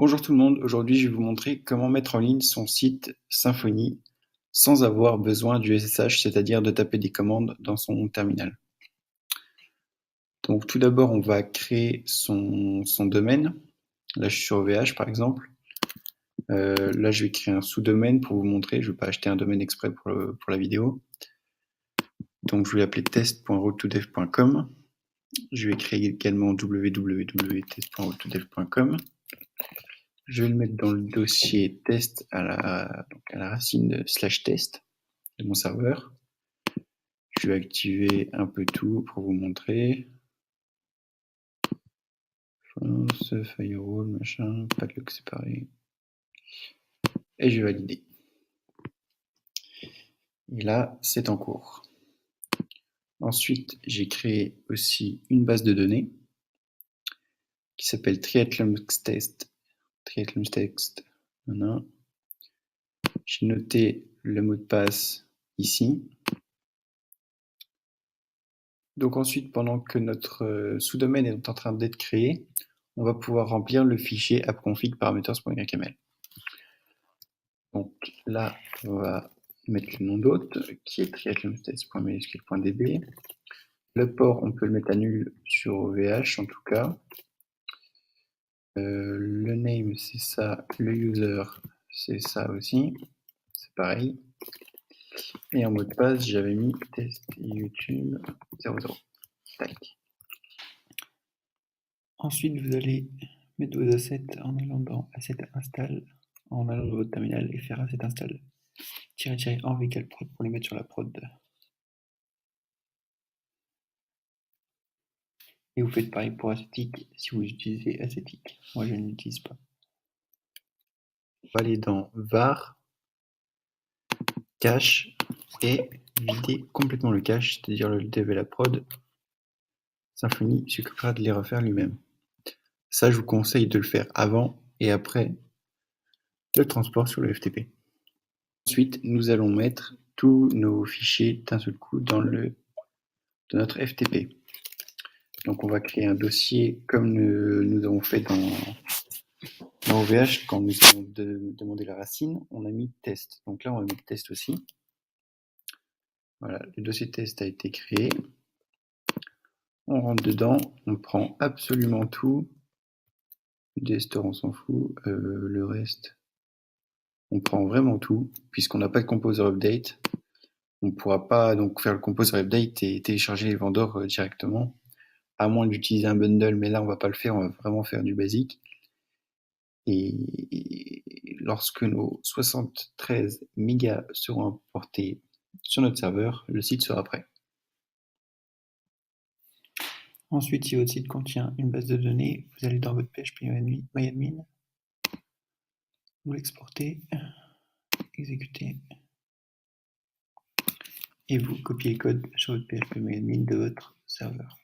Bonjour tout le monde, aujourd'hui je vais vous montrer comment mettre en ligne son site Symfony sans avoir besoin du SSH, c'est-à-dire de taper des commandes dans son terminal. Donc tout d'abord on va créer son domaine. Là je suis sur OVH par exemple. Là je vais créer un sous-domaine pour vous montrer, je ne vais pas acheter un domaine exprès pour la vidéo. Donc je vais l'appeler test.roadtodev.com. Je vais créer également www.test.roadtodev.com. Je vais le mettre dans le dossier test à la racine de /test de mon serveur. Je vais activer un peu tout pour vous montrer. Firewall, machin, padlock séparé. Et je vais valider. Et là, c'est en cours. Ensuite, j'ai créé aussi une base de données qui s'appelle triathlon-test. J'ai noté le mot de passe ici. Donc ensuite, pendant que notre sous-domaine est en train d'être créé, on va pouvoir remplir le fichier appconfig parameters.html. Donc là, on va mettre le nom d'hôte qui est triathlon-test.mysql.db. Le port, on peut le mettre à nul sur OVH en tout cas. Le name, c'est ça. Le user, c'est ça aussi. C'est pareil. Et en mot de passe, j'avais mis test YouTube 00. Tac. Ensuite, vous allez mettre vos assets en allant dans Asset Install, en allant dans votre terminal et faire Asset Install -- en VCal prod pour les mettre sur la prod. Et vous faites pareil pour Ascetic si vous utilisez Ascetic. Moi, je ne l'utilise pas. On va aller dans var, cache et vider complètement le cache, c'est-à-dire le dev et la prod. Symfony s'occupera de les refaire lui-même. Ça, je vous conseille de le faire avant et après le transport sur le FTP. Ensuite, nous allons mettre tous nos fichiers d'un seul coup dans notre FTP. Donc on va créer un dossier comme nous avons fait dans OVH quand nous avons demandé la racine, on a mis test. Donc là on va mettre test aussi. Voilà, le dossier test a été créé. On rentre dedans, on prend absolument tout. Des stores on s'en fout, le reste on prend vraiment tout, puisqu'on n'a pas de composer update. On ne pourra pas donc faire le composer update et télécharger les vendors directement, à moins d'utiliser un bundle, mais là on va pas le faire, on va vraiment faire du basique. Et lorsque nos 73 mégas seront importés sur notre serveur, le site sera prêt. Ensuite, si votre site contient une base de données, vous allez dans votre PHP MyAdmin, vous l'exportez, exécutez, et vous copiez le code sur votre PHP MyAdmin de votre serveur.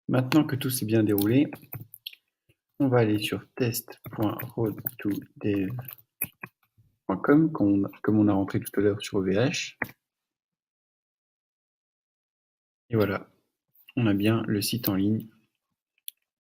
Maintenant que tout s'est bien déroulé, on va aller sur test.roadtodev.com comme on a rentré tout à l'heure sur OVH. Et voilà, on a bien le site en ligne